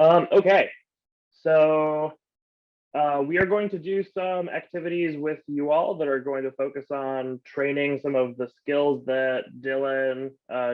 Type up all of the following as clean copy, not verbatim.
Okay, so we are going to do some activities with you all that are going to focus on training some of the skills that Dylan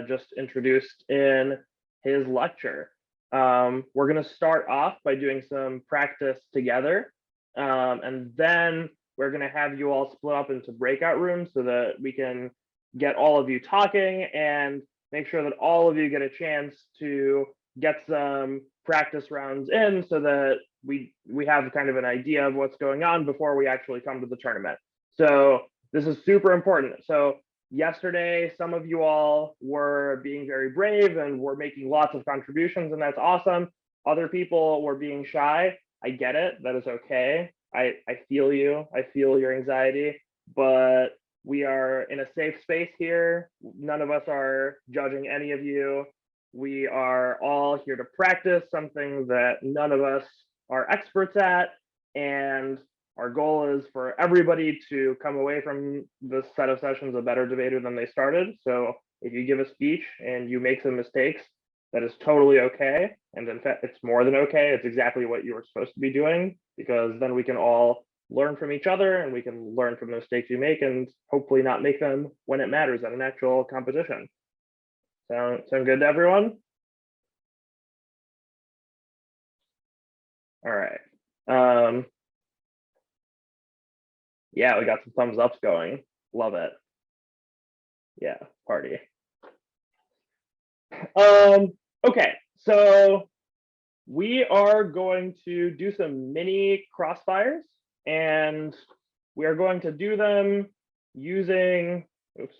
just introduced in his lecture. We're going to start off by doing some practice together, and then we're going to have you all split up into breakout rooms so that we can get all of you talking and make sure that all of you get a chance to get some practice rounds in so that we have kind of an idea of what's going on before we actually come to the tournament. So this is super important. So yesterday, some of you all were being very brave and were making lots of contributions, and that's awesome. Other people were being shy. I get it. That is okay. I feel you. I feel your anxiety, but we are in a safe space here. None of us are judging any of you. We are all here to practice something that none of us are experts at, and our goal is for everybody to come away from this set of sessions a better debater than they started. So if you give a speech and you make some mistakes, that is totally okay. And in fact, it's more than okay. It's exactly what you were supposed to be doing, because then we can all learn from each other and we can learn from the mistakes you make and hopefully not make them when it matters at an actual competition. Sound good to everyone? All right. Yeah, we got some thumbs ups going. Love it. Yeah, party. Okay, so we are going to do some mini crossfires, and we are going to do them using, oops,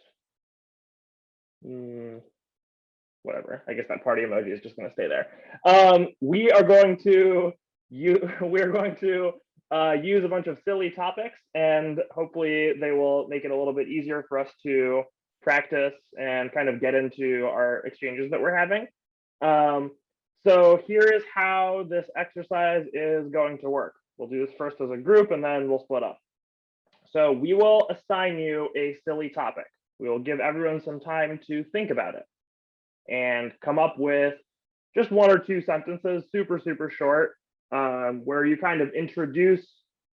whatever. I guess that party emoji is just going to stay there. We are going to use a bunch of silly topics, and hopefully they will make it a little bit easier for us to practice and kind of get into our exchanges that we're having. So here is how this exercise is going to work. We'll do this first as a group, and then we'll split up. So we will assign you a silly topic. We will give everyone some time to think about it and come up with just one or two sentences, super, super short, where you kind of introduce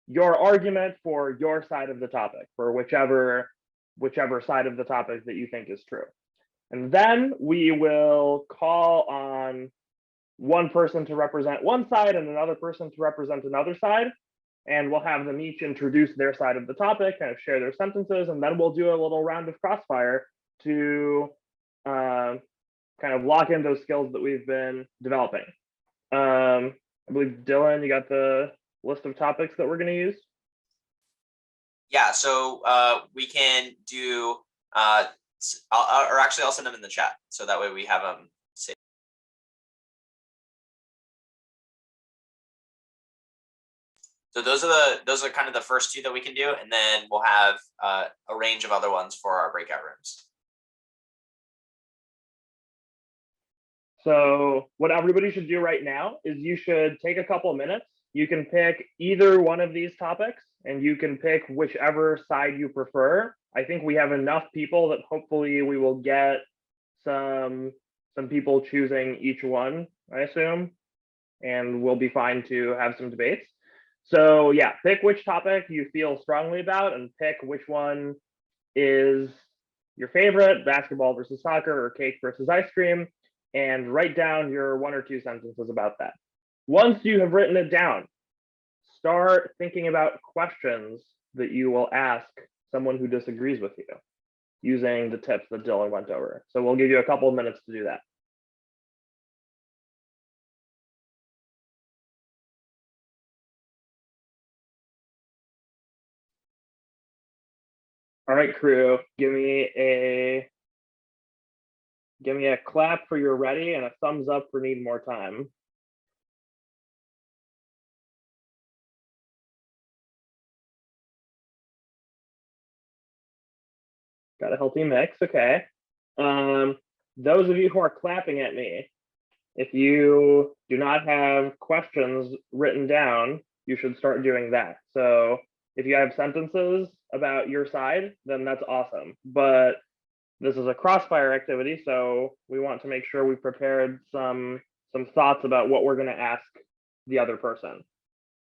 your argument for your side of the topic, for whichever side of the topic that you think is true. And then we will call on one person to represent one side and another person to represent another side. And we'll have them each introduce their side of the topic, kind of share their sentences, and then we'll do a little round of crossfire to kind of lock in those skills that we've been developing. I believe, Dylan, you got the list of topics that we're going to use? Yeah, so we can do, or actually I'll send them in the chat, so that way we have them saved. So those are kind of the first two that we can do, and then we'll have a range of other ones for our breakout rooms. So what everybody should do right now is you should take a couple minutes. You can pick either one of these topics, and you can pick whichever side you prefer. I think we have enough people that hopefully we will get some people choosing each one, I assume, and we'll be fine to have some debates. So yeah, pick which topic you feel strongly about and pick which one is your favorite, basketball versus soccer or cake versus ice cream, and write down your one or two sentences about that. Once you have written it down, start thinking about questions that you will ask someone who disagrees with you using the tips that Dylan went over. So we'll give you a couple of minutes to do that. All right, crew, give me a clap for you're ready and a thumbs up for need more time. Got a healthy mix, okay. Those of you who are clapping at me, if you do not have questions written down, you should start doing that. So if you have sentences about your side, then that's awesome. But this is a crossfire activity, so we want to make sure we prepared some some thoughts about what we're going to ask the other person.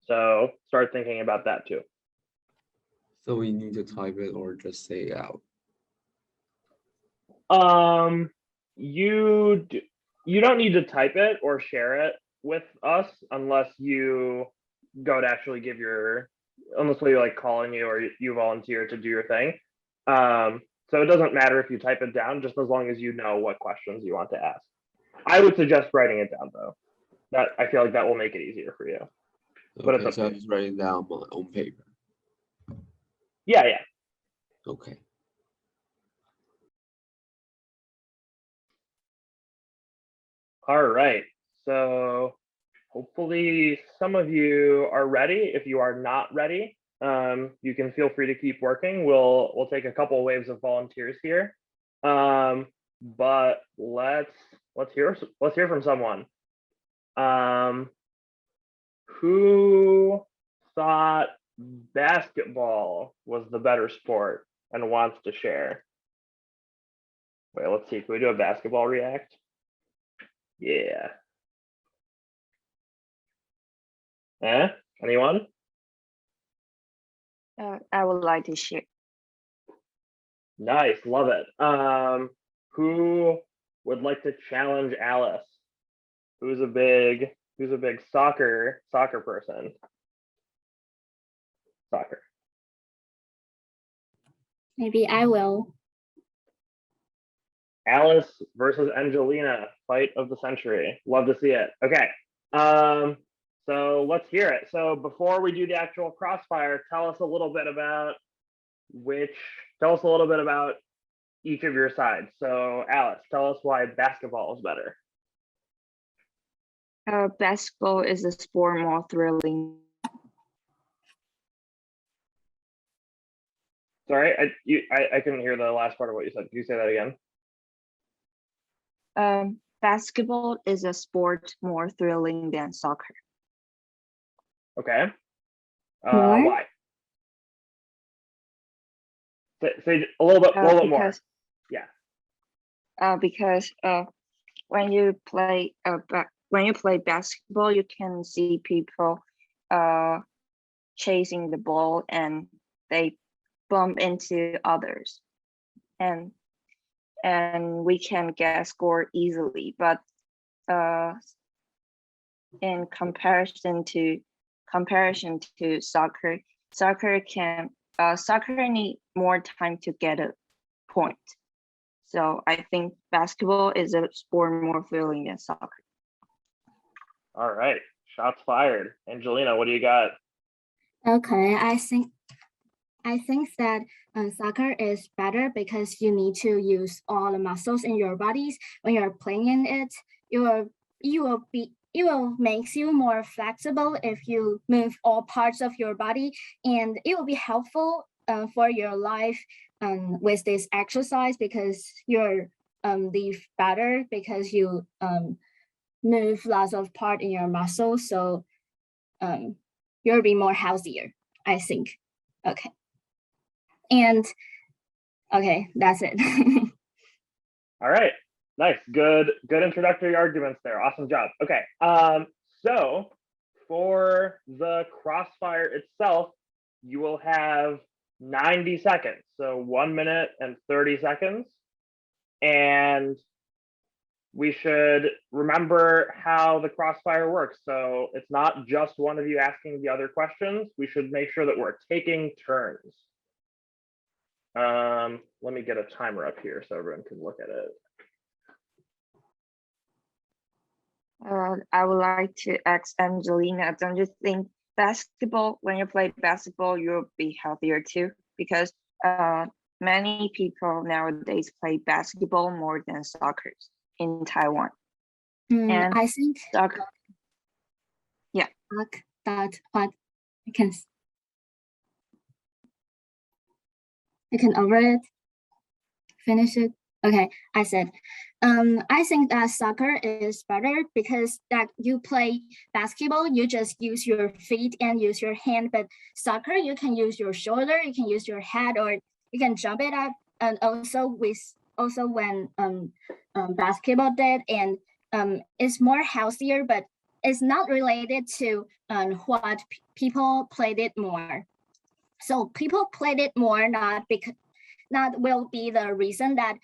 So start thinking about that too. So we need to type it or just say it out. You don't need to type it or share it with us unless you go to actually give unless we like calling you or you volunteer to do your thing. So it doesn't matter if you type it down, just as long as you know what questions you want to ask. I would suggest writing it down though. That I feel like that will make it easier for you. But it's Okay, up so to I you. just write it down on paper. Yeah. Okay. All right. So hopefully some of you are ready. If you are not ready, you can feel free to keep working. We'll take a couple waves of volunteers here. But let's hear from someone. Who thought basketball was the better sport and wants to share? Wait, let's see. Can we do a basketball react? Yeah. Anyone? I would like to share. Nice, love it. Who would like to challenge Alice? Who's a big soccer person? Soccer. Maybe I will. Alice versus Angelina, fight of the century. Love to see it. Okay. So let's hear it. So before we do the actual Crossfire, tell us a little bit about each of your sides. So Alice, tell us why basketball is better. Basketball is a sport more thrilling. Sorry, I couldn't hear the last part of what you said. Can you say that again? Basketball is a sport more thrilling than soccer. Okay. Why? Why? Say a little bit more. Yeah. Because when you play basketball, you can see people chasing the ball and they bump into others, and we can get scored easily. But in comparison to soccer, soccer need more time to get a point. So I think basketball is a sport more thrilling than soccer. All right, shots fired. Angelina, what do you got? Okay, I think that soccer is better because you need to use all the muscles in your bodies when you're playing in it. It will make you more flexible if you move all parts of your body, and it will be helpful for your life with this exercise because you're live better because you move lots of part in your muscles, so you'll be more healthier, I think. Okay. And okay, that's it. All right, nice, good introductory arguments there. Awesome job. Okay, so for the Crossfire itself, you will have 90 seconds, so 1 minute and 30 seconds, and we should remember how the Crossfire works. So it's not just one of you asking the other questions. We should make sure that we're taking turns. Let me get a timer up here so everyone can look at it. I would like to ask Angelina, don't you think when you play basketball, you'll be healthier too? Because many people nowadays play basketball more than soccer in Taiwan. And I think soccer. Yeah. That what I can over it, finish it. Okay, I said, I think that soccer is better because that you play basketball, you just use your feet and use your hand, but soccer, you can use your shoulder, you can use your head, or you can jump it up. And also when basketball did, and is more healthier, but it's not related to what people played it more. So people played it more not will be the reason that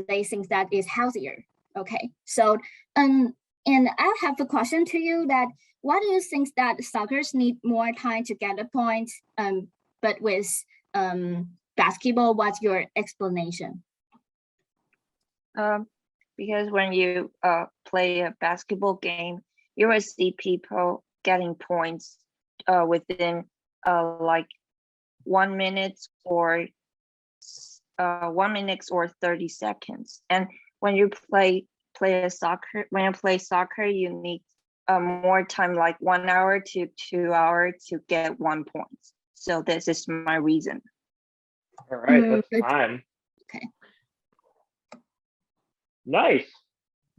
they think that is healthier. Okay, so and I have a question to you that why do you think that soccer need more time to get a point? But with basketball, what's your explanation? Because when you play a basketball game, you will see people getting points within like 1 minute or 1 minute or 30 seconds. And when you play soccer, you need more time, like 1 hour to 2 hours to get 1 point. So this is my reason. All right, that's time. Okay. Nice.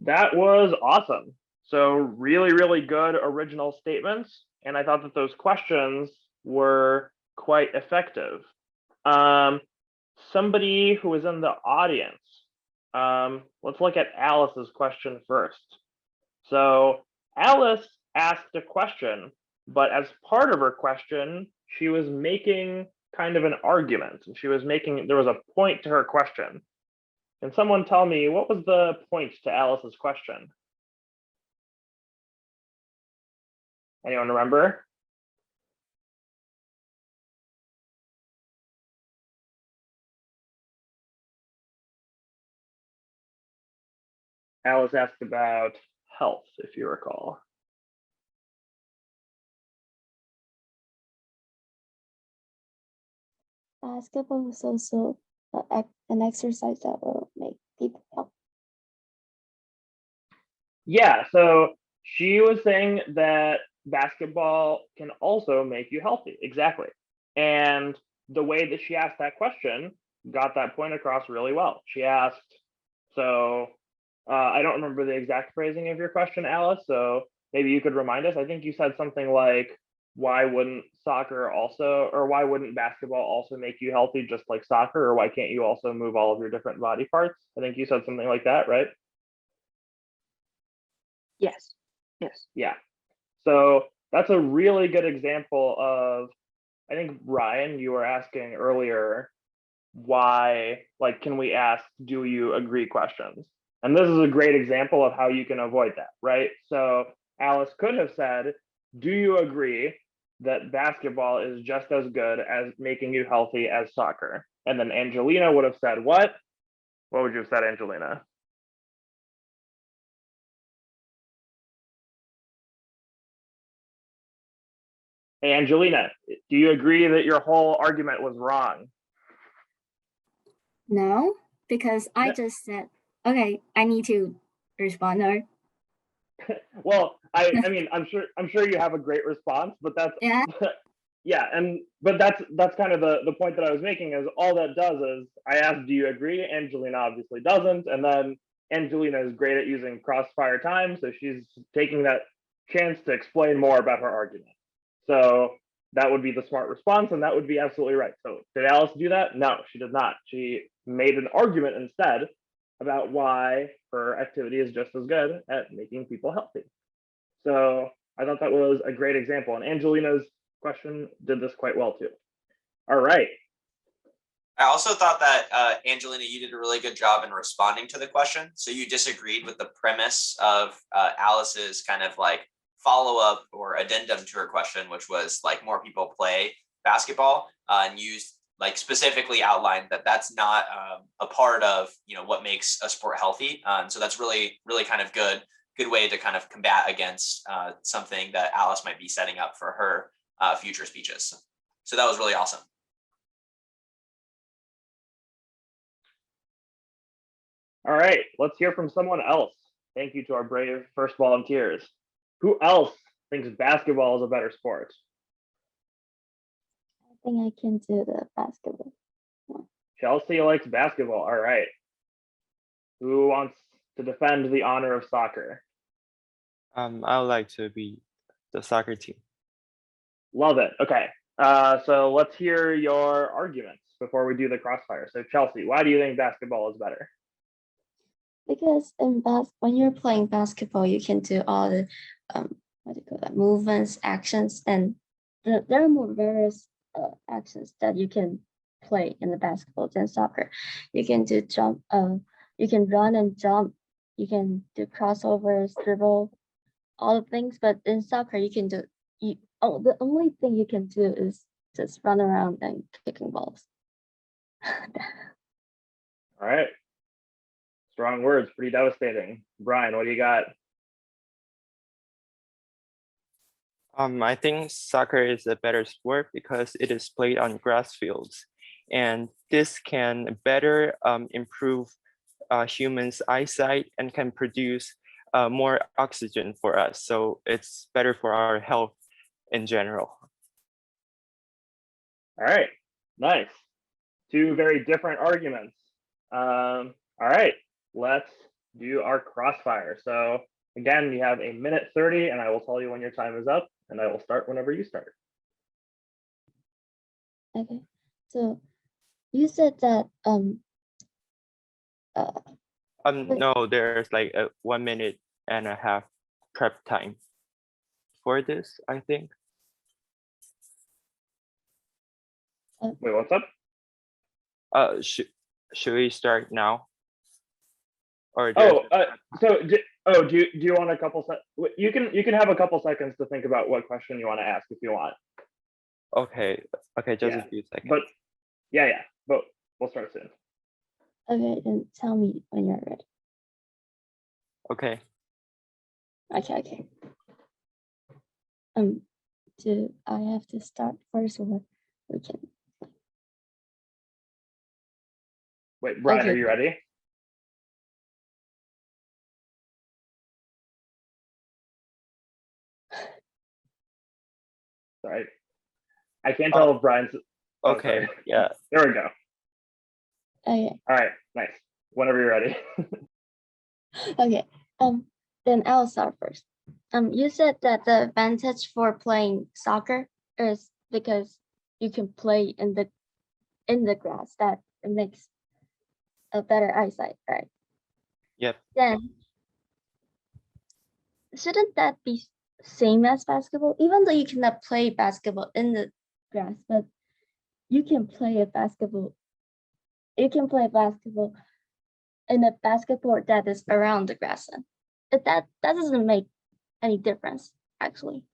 That was awesome. So really, really good original statements. And I thought that those questions were quite effective. Somebody who is in the audience, let's look at Alice's question first. So Alice asked a question, but as part of her question, she was making kind of an argument. There was a point to her question. Can someone tell me what was the point to Alice's question? Anyone remember? Alice asked about health, if you recall. Basketball is also an exercise that will make people healthy. Yeah, so she was saying that basketball can also make you healthy. Exactly. And the way that she asked that question got that point across really well. She asked, so I don't remember the exact phrasing of your question, Alice, so maybe you could remind us. I think you said something like, why wouldn't basketball also make you healthy just like soccer? Or why can't you also move all of your different body parts? I think you said something like that, right? Yes. Yeah. So that's a really good example of, I think, Ryan, you were asking earlier, why, like, can we ask, do you agree questions? And this is a great example of how you can avoid that, right? So Alice could have said, do you agree that basketball is just as good as making you healthy as soccer? And then Angelina would have said, what? What would you have said, Angelina? Hey, Angelina, do you agree that your whole argument was wrong? No, because I just said, okay, I need to respond or Well, I mean, I'm sure you have a great response, but that's yeah. Yeah, but that's kind of the point that I was making, is all that does is I asked, do you agree? Angelina obviously doesn't, and then Angelina is great at using Crossfire time, so she's taking that chance to explain more about her argument. So that would be the smart response, and that would be absolutely right. So did Alice do that? No, she did not. She made an argument instead about why her activity is just as good at making people healthy. So I thought that was a great example, and Angelina's question did this quite well too. All right. I also thought that Angelina, you did a really good job in responding to the question. So you disagreed with the premise of Alice's kind of like follow-up or addendum to her question, which was like more people play basketball, and used like specifically outlined that that's not a part of, you know, what makes a sport healthy. So that's really kind of good way to kind of combat against something that Alice might be setting up for her future speeches. So that was really awesome. All right, let's hear from someone else. Thank you to our brave first volunteers. Who else thinks basketball is a better sport? I think I can do the basketball. Chelsea likes basketball. All right. Who wants to defend the honor of soccer? I would like to be the soccer team. Love it. Okay. So let's hear your arguments before we do the crossfire. So Chelsea, why do you think basketball is better? Because when you're playing basketball, you can do all the what do you call that, movements, actions, and there are more various actions that you can play in the basketball than soccer. You can do jump, you can run and jump, you can do crossovers, dribble, all the things. But in soccer, you can do the only thing you can do is just run around and kicking balls. All right. Strong words, pretty devastating. Brian, what do you got? I think soccer is a better sport because it is played on grass fields, and this can better improve humans' eyesight and can produce more oxygen for us. So it's better for our health in general. All right, nice. Two very different arguments. All right, let's do our crossfire. So again, you have 1:30, and I will tell you when your time is up, and I will start whenever you start. Okay, so you said that No, there's like a 1.5 minute prep time for this, I think. Wait, what's up? Should we start now? Or Oh, do you want a couple you can have a couple seconds to think about what question you want to ask if you want. okay, just Yeah, a few seconds. But but we'll start soon. okay, then tell me when you're ready. Okay. Okay. Do I have to start first, or we can? Wait, Brian, Okay. are you ready? Sorry, I can't tell if Brian's. Oh, Okay. sorry. Yeah. There we go. Okay. All right, nice. Whenever you're ready. Okay. Then I'll start first. You said that the advantage for playing soccer is because you can play in the grass, that it makes a better eyesight, right? Yep. Then shouldn't that be same as basketball? Even though you cannot play basketball in the grass, but you can play basketball in a basketball that is around the grassland. That doesn't make any difference, actually.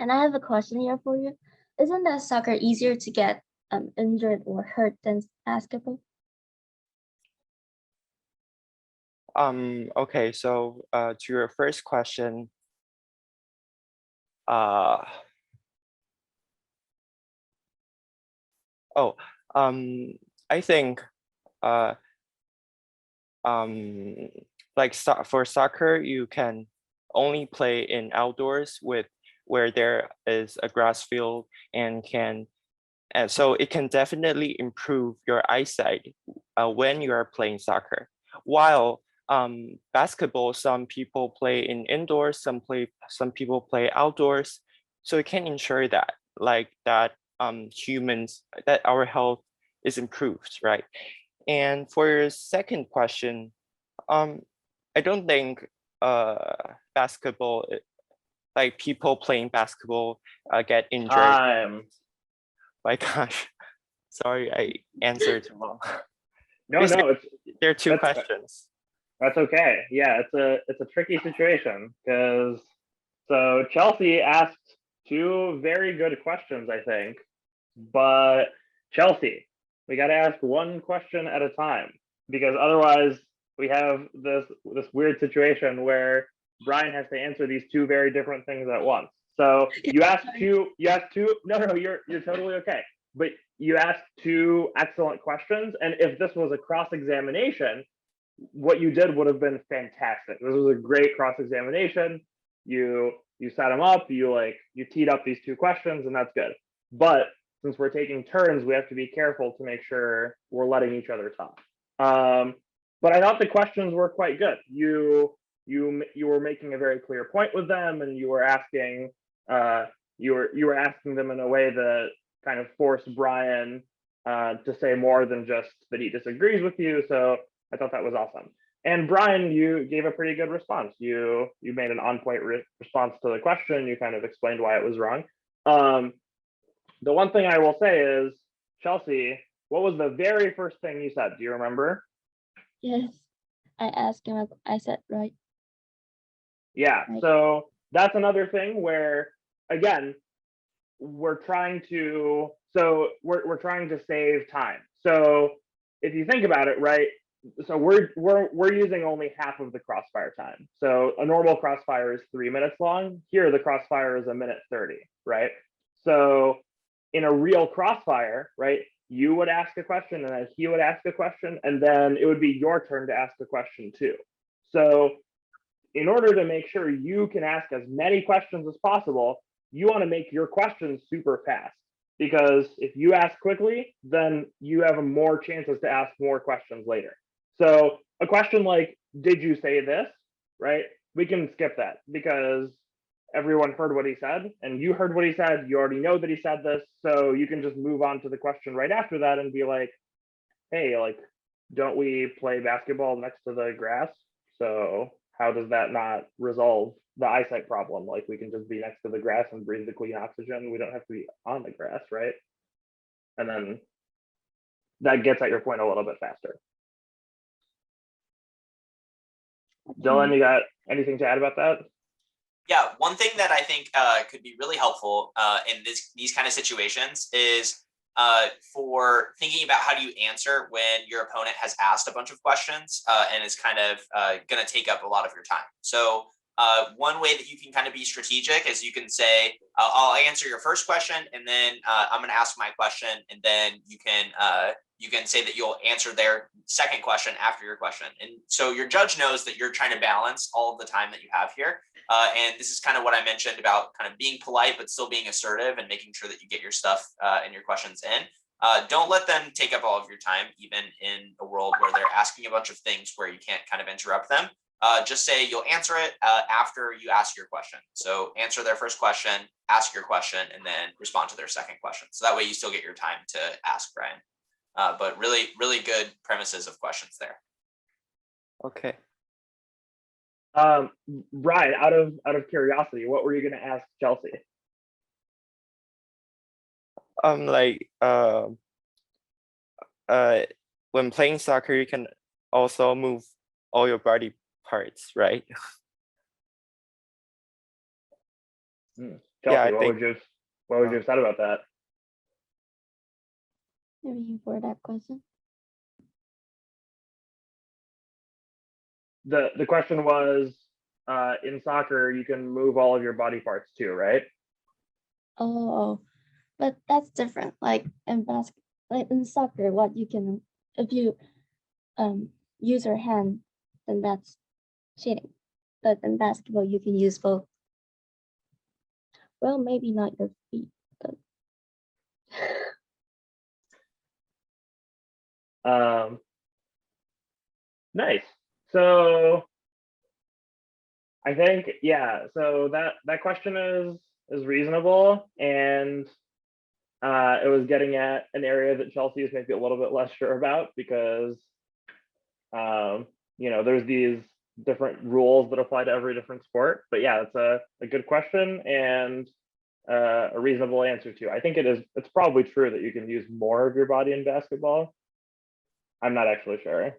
And I have a question here for you. Isn't that soccer easier to get injured or hurt than basketball? Okay, so to your first question, I think like for soccer, you can only play in outdoors where there is a grass field and so it can definitely improve your eyesight when you are playing soccer. While basketball, some people play in indoors, some people play outdoors. So it can ensure that that our health is improved, right? And for your second question, I don't think basketball, like people playing basketball get injured. Time. My gosh, sorry, I answered too long. No, there are two questions. That's okay. Yeah, it's a tricky situation because so Chelsea asked two very good questions, I think. But Chelsea, we got to ask one question at a time because otherwise we have this weird situation where Brian has to answer these two very different things at once. So you asked two. No, you're totally okay. But you asked two excellent questions, and if this was a cross-examination, what you did would have been fantastic. This was a great cross-examination. You set them up. You teed up these two questions, and that's good. But since we're taking turns, we have to be careful to make sure we're letting each other talk. But I thought the questions were quite good. You were making a very clear point with them, and you were asking them in a way that kind of forced Brian to say more than just that he disagrees with you. So I thought that was awesome. And Brian, you gave a pretty good response. You made an on-point response to the question. You kind of explained why it was wrong. The one thing I will say is, Chelsea, what was the very first thing you said? Do you remember? Yes. I asked him, I said, right. Yeah, Right. so that's another thing where, again, we're trying to save time. So if you think about it, right? So we're using only half of the Crossfire time. So a normal Crossfire is 3 minutes long. Here, the Crossfire is 1:30, right? So in a real Crossfire, right, you would ask a question and then he would ask a question, and then it would be your turn to ask a question too. So in order to make sure you can ask as many questions as possible, you want to make your questions super fast, because if you ask quickly, then you have more chances to ask more questions later. So a question like, did you say this, right? We can skip that because everyone heard what he said and you heard what he said. You already know that he said this. So you can just move on to the question right after that and be like, hey, like, don't we play basketball next to the grass? So how does that not resolve the eyesight problem? Like, we can just be next to the grass and breathe the clean oxygen. We don't have to be on the grass, right? And then that gets at your point a little bit faster. Dylan, you got anything to add about that? Yeah, one thing that I think could be really helpful in these kind of situations is for thinking about how do you answer when your opponent has asked a bunch of questions and is kind of going to take up a lot of your time. So one way that you can kind of be strategic is you can say, I'll answer your first question, and then I'm going to ask my question, and then you can say that you'll answer their second question after your question. And so your judge knows that you're trying to balance all of the time that you have here. And this is kind of what I mentioned about kind of being polite, but still being assertive and making sure that you get your stuff and your questions in. Don't let them take up all of your time, even in a world where they're asking a bunch of things where you can't kind of interrupt them. Just say you'll answer it after you ask your question. So answer their first question, ask your question, and then respond to their second question. So that way you still get your time to ask Brian. But really, really good premises of questions there. Okay. Ryan, out of curiosity, what were you going to ask Chelsea? When playing soccer, you can also move all your body parts, right? Chelsea, Yeah, I what think- would you have said about that? Maybe for that question. The question was, in soccer, you can move all of your body parts too, right? Oh, but that's different. Like in soccer, what you can, if you use your hand, then that's cheating. But in basketball, you can use both. Well, maybe not your feet, but Nice. So I think, yeah, so that question is reasonable, and it was getting at an area that Chelsea is maybe a little bit less sure about, because there's these different rules that apply to every different sport. But yeah, it's a good question and a reasonable answer too. I think it's probably true that you can use more of your body in basketball. I'm not actually sure.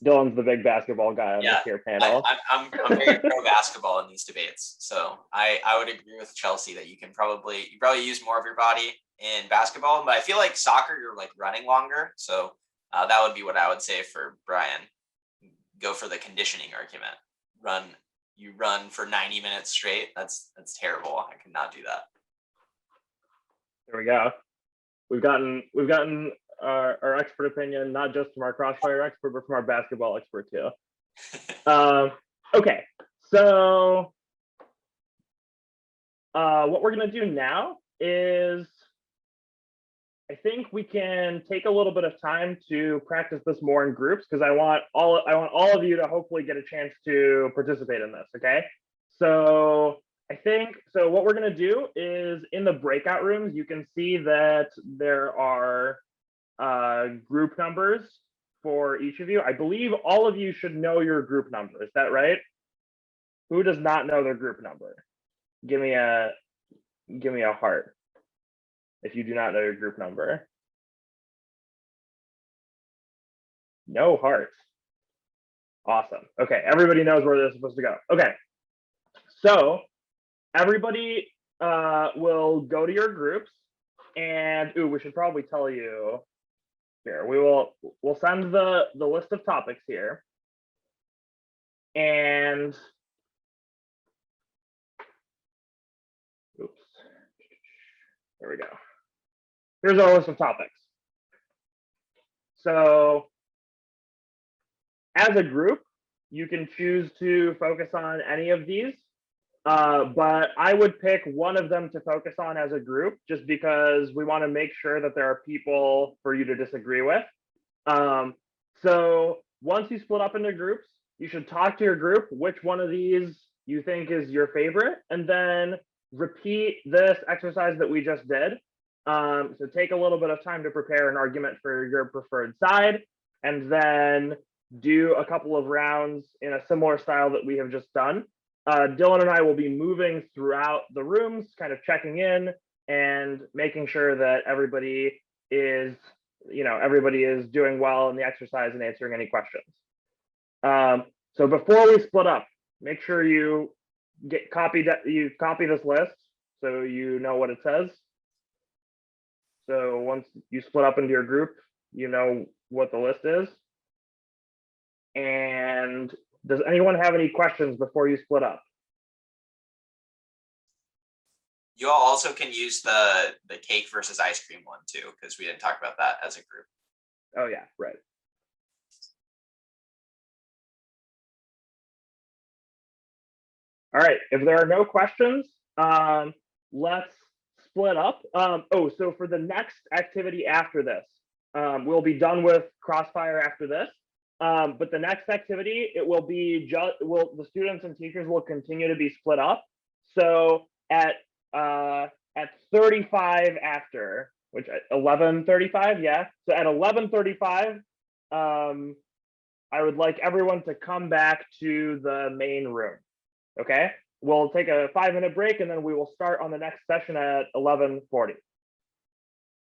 Dylan's the big basketball guy on this here panel. I'm very pro basketball in these debates, so I would agree with Chelsea that you probably use more of your body in basketball, but I feel like soccer you're like running longer, so that would be what I would say for Brian. Go for the conditioning argument. You run for 90 minutes straight. That's terrible. I could not do that. There we go. We've gotten our expert opinion, not just from our Crossfire expert, but from our basketball expert too. Okay, so what we're gonna do now is, I think we can take a little bit of time to practice this more in groups, because I want all of you to hopefully get a chance to participate in this. Okay, so I think what we're gonna do is, in the breakout rooms, you can see that there are group numbers for each of you. I believe all of you should know your group number. Is that right? Who does not know their group number? Give me a heart if you do not know your group number. No hearts. Awesome. Okay, everybody knows where they're supposed to go. Okay, so everybody will go to your groups, and we should probably tell you here. We'll send the list of topics here, and oops, there we go. Here's our list of topics. So as a group, you can choose to focus on any of these, but I would pick one of them to focus on as a group, just because we want to make sure that there are people for you to disagree with. So once you split up into groups, you should talk to your group which one of these you think is your favorite, and then repeat this exercise that we just did. So take a little bit of time to prepare an argument for your preferred side, and then do a couple of rounds in a similar style that we have just done. Dylan and I will be moving throughout the rooms, kind of checking in and making sure that everybody is doing well in the exercise and answering any questions. So before we split up, make sure you copy this list so you know what it says. So once you split up into your group, you know what the list is. And does anyone have any questions before you split up? You all also can use the cake versus ice cream one too, because we didn't talk about that as a group. Oh yeah, right. All right, if there are no questions, let's split up. So for the next activity after this, we'll be done with Crossfire after this. But the next activity, it will be the students and teachers will continue to be split up. So at 35 after, which 11:35, yeah. So at 11:35, I would like everyone to come back to the main room. Okay, we'll take a 5-minute break, and then we will start on the next session at 11:40.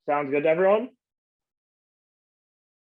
Sounds good to everyone?